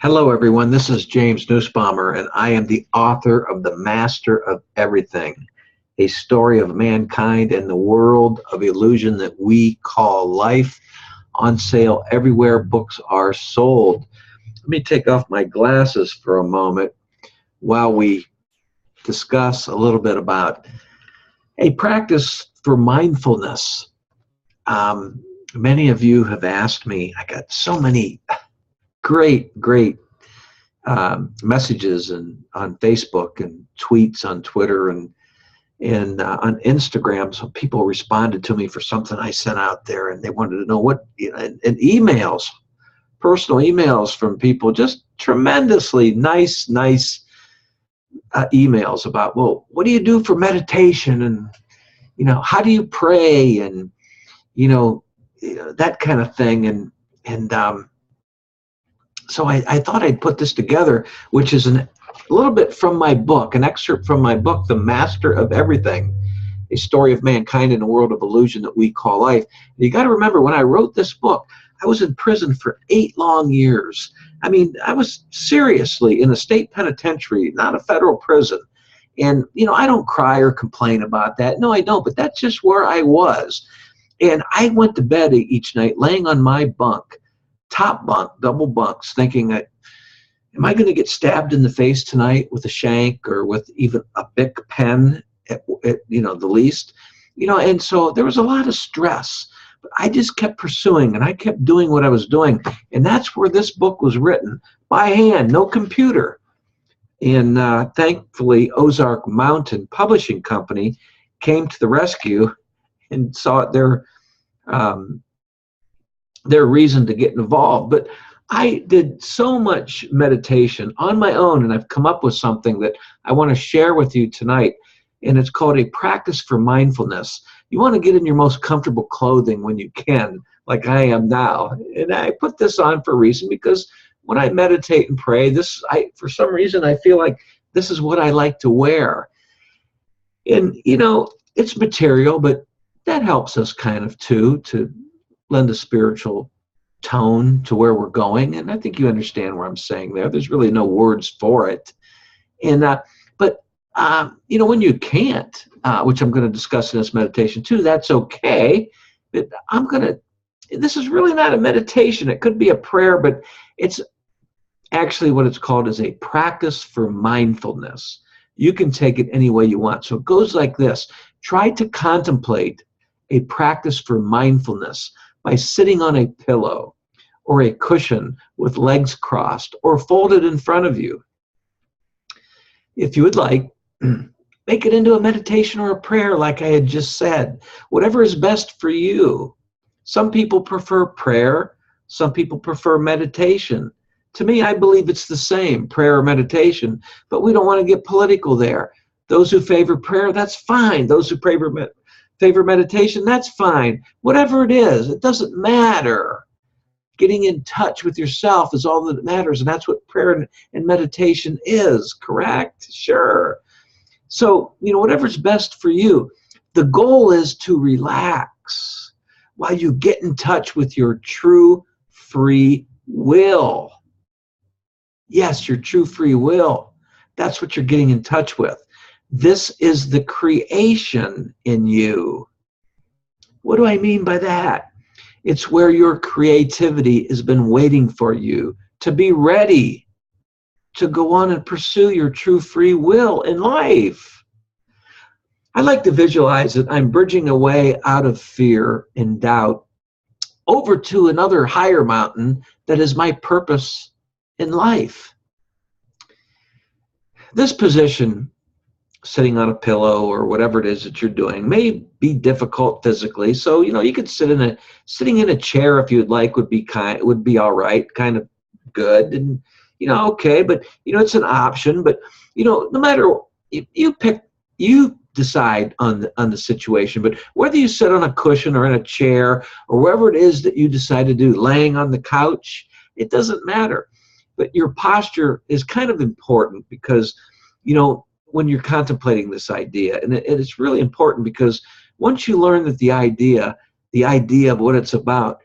Hello, everyone. This is James Nussbaumer, and I am the author of The Master of Everything, a story of mankind and the world of illusion that we call life. On sale everywhere books are sold. Let me take off my glasses for a moment while we discuss a little bit about a practice for mindfulness. Many of you have asked me, I got so many great messages on Facebook and tweets on Twitter and on Instagram. So people responded to me for something I sent out there, and they wanted to know and emails, personal emails from people, just tremendously nice emails about, well, what do you do for meditation, and how do you pray, and that kind of thing, and so I thought I'd put this together, which is a little bit from my book, an excerpt from my book, The Master of Everything, a story of mankind in a world of illusion that we call life. And you got to remember, when I wrote this book, I was in prison for 8 long years. I mean, I was seriously in a state penitentiary, not a federal prison. And, I don't cry or complain about that. No, I don't. But that's just where I was. And I went to bed each night laying on my bunk, top bunk, double bunks, thinking that, am I going to get stabbed in the face tonight with a shank or with even a Bic pen at the least? And so there was a lot of stress. But I just kept pursuing, and I kept doing what I was doing. And that's where this book was written, by hand, no computer. And thankfully, Ozark Mountain Publishing Company came to the rescue and saw it their reason to get involved. But I did so much meditation on my own, and I've come up with something that I want to share with you tonight, and it's called a practice for mindfulness. You want to get in your most comfortable clothing when you can, like I am now. And I put this on for a reason, because when I meditate and pray, for some reason, I feel like this is what I like to wear. And, it's material, but that helps us kind of to lend a spiritual tone to where we're going. And I think you understand where I'm saying there. There's really no words for it. And but when you can't, which I'm going to discuss in this meditation too, that's okay. But this is really not a meditation. It could be a prayer, but it's actually what it's called is a practice for mindfulness. You can take it any way you want. So it goes like this. Try to contemplate a practice for mindfulness by sitting on a pillow or a cushion with legs crossed or folded in front of you. If you would like, make it into a meditation or a prayer, like I had just said. Whatever is best for you. Some people prefer prayer. Some people prefer meditation. To me, I believe it's the same, prayer or meditation, but we don't want to get political there. Those who favor prayer, that's fine. Those who favor meditation, that's fine. Whatever it is, it doesn't matter. Getting in touch with yourself is all that matters, and that's what prayer and meditation is, correct? Sure. So, whatever's best for you. The goal is to relax while you get in touch with your true free will. Yes, your true free will. That's what you're getting in touch with. This is the creation in you. What do I mean by that? It's where your creativity has been waiting for you to be ready to go on and pursue your true free will in life. I like to visualize that I'm bridging away out of fear and doubt over to another higher mountain that is my purpose in life. This position, sitting on a pillow or whatever it is that you're doing, may be difficult physically. So, you could sitting in a chair if you'd like would be all right, kind of good, and okay, but it's an option. But no matter, you decide on the situation. But whether you sit on a cushion or in a chair or wherever it is that you decide to do, laying on the couch, it doesn't matter. But your posture is kind of important, because when you're contemplating this idea, and it's really important, because once you learn that the idea of what it's about,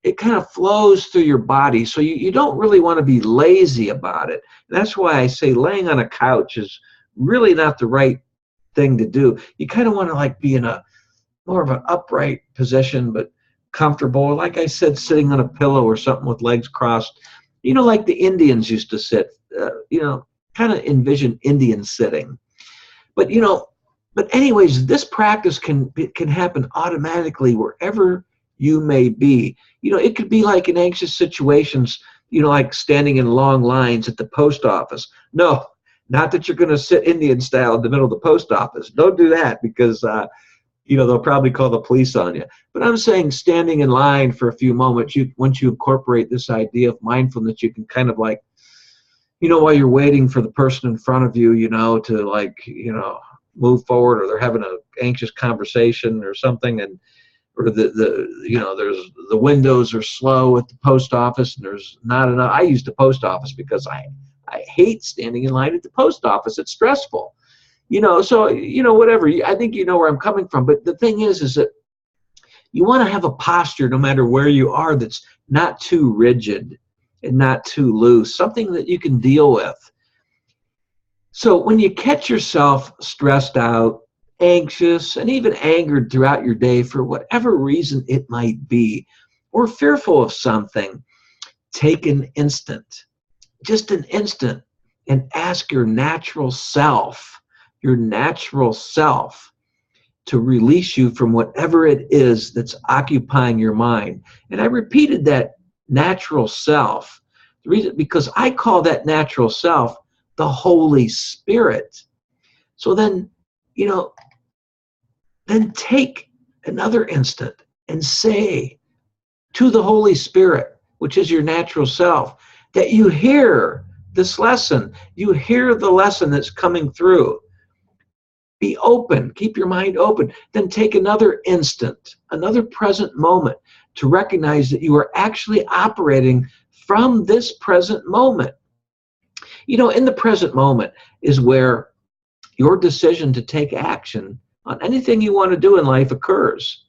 it kind of flows through your body. So you don't really want to be lazy about it. And that's why I say laying on a couch is really not the right thing to do. You kind of want to like be in a more of an upright position, but comfortable. Like I said, sitting on a pillow or something with legs crossed, like the Indians used to sit, kind of envision Indian sitting. But, but anyways, this practice can happen automatically wherever you may be. It could be like in anxious situations, like standing in long lines at the post office. No, not that you're going to sit Indian style in the middle of the post office. Don't do that, because they'll probably call the police on you. But I'm saying standing in line for a few moments, once you incorporate this idea of mindfulness, you can kind of like, while you're waiting for the person in front of you, to like, move forward, or they're having an anxious conversation or something, or there's the windows are slow at the post office and there's not enough. I use the post office because I hate standing in line at the post office. It's stressful. So, whatever. I think you know where I'm coming from. But the thing is that you want to have a posture, no matter where you are, that's not too rigid and not too loose, something that you can deal with. So when you catch yourself stressed out, anxious, and even angered throughout your day for whatever reason it might be, or fearful of something, take an instant, just an instant, and ask your natural self, to release you from whatever it is that's occupying your mind. And I repeated that natural self, the reason, because I call that natural self the Holy Spirit. So then, then take another instant and say to the Holy Spirit, which is your natural self, that you hear this lesson, you hear the lesson that's coming through. Be open, keep your mind open. Then take another instant, another present moment to recognize that you are actually operating from this present moment. In the present moment is where your decision to take action on anything you want to do in life occurs.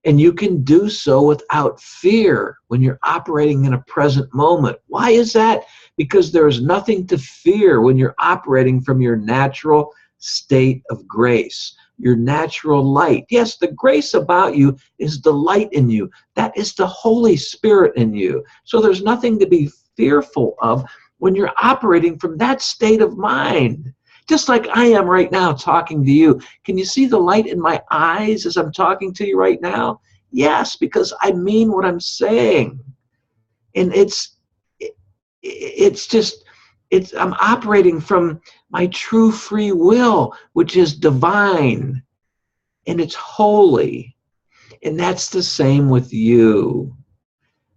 And you can do so without fear when you're operating in a present moment. Why is that? Because there's nothing to fear when you're operating from your natural state of grace, your natural light. Yes, the grace about you is the light in you. That is the Holy Spirit in you. So there's nothing to be fearful of when you're operating from that state of mind. Just like I am right now talking to you. Can you see the light in my eyes as I'm talking to you right now? Yes, because I mean what I'm saying. And I'm operating from my true free will, which is divine, and it's holy. And that's the same with you.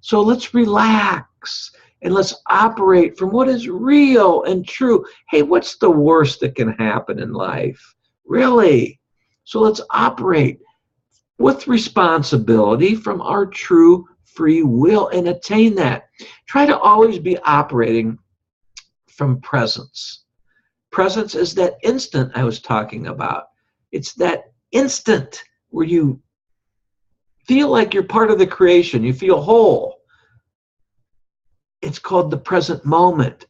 So let's relax and let's operate from what is real and true. Hey, what's the worst that can happen in life? Really? So let's operate with responsibility from our true free will and attain that. Try to always be operating from presence. Presence is that instant I was talking about. It's that instant where you feel like you're part of the creation. You feel whole. It's called the present moment.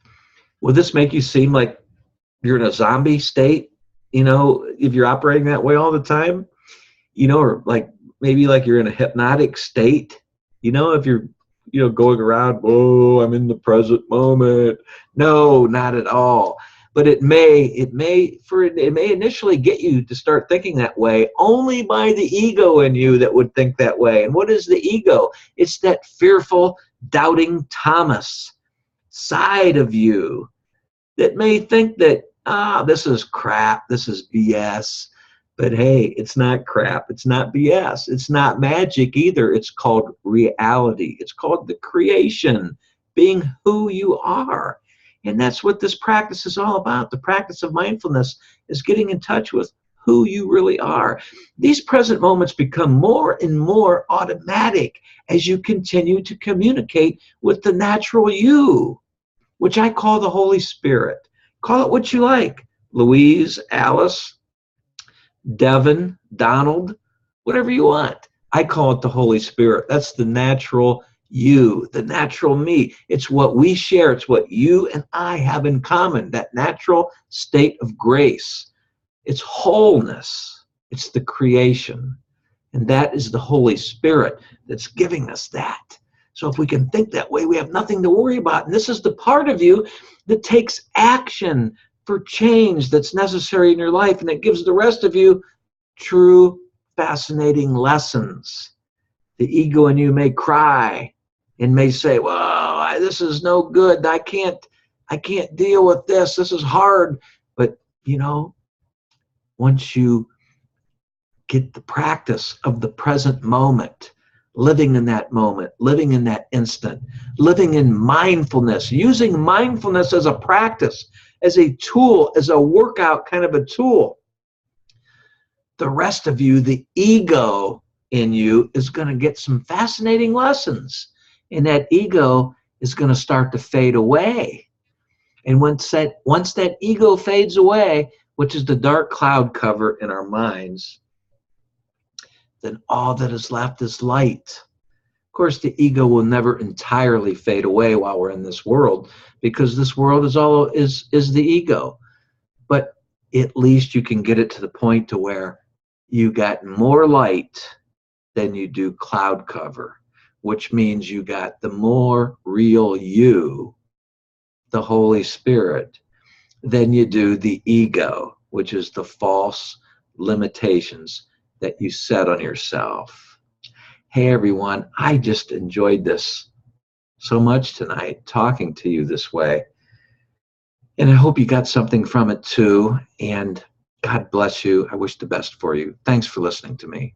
Will this make you seem like you're in a zombie state? If you're operating that way all the time, or like maybe like you're in a hypnotic state, if you're, going around, oh, I'm in the present moment. No, not at all. But it may initially get you to start thinking that way only by the ego in you that would think that way. And what is the ego? It's that fearful, doubting Thomas side of you that may think that, this is crap, this is BS. But hey, it's not crap, it's not BS, it's not magic either. It's called reality. It's called the creation, being who you are. And that's what this practice is all about. The practice of mindfulness is getting in touch with who you really are. These present moments become more and more automatic as you continue to communicate with the natural you, which I call the Holy Spirit. Call it what you like. Louise, Alice, Devin, Donald, whatever you want. I call it the Holy Spirit. That's the natural you, the natural me. It's what we share. It's what you and I have in common, that natural state of grace. It's wholeness. It's the creation. And that is the Holy Spirit that's giving us that. So if we can think that way, we have nothing to worry about. And this is the part of you that takes action for change that's necessary in your life. And it gives the rest of you true, fascinating lessons. The ego in you may cry and may say, well, this is no good. I can't deal with this. This is hard. But, once you get the practice of the present moment, living in that moment, living in that instant, living in mindfulness, using mindfulness as a practice, as a tool, as a workout kind of a tool, the rest of you, the ego in you, is going to get some fascinating lessons. And that ego is going to start to fade away. And once that ego fades away, which is the dark cloud cover in our minds, then all that is left is light. Of course, the ego will never entirely fade away while we're in this world, because this world is the ego. But at least you can get it to the point to where you got more light than you do cloud cover, which means you got the more real you, the Holy Spirit, than you do the ego, which is the false limitations that you set on yourself. Hey everyone, I just enjoyed this so much tonight, talking to you this way. And I hope you got something from it too. And God bless you. I wish the best for you. Thanks for listening to me.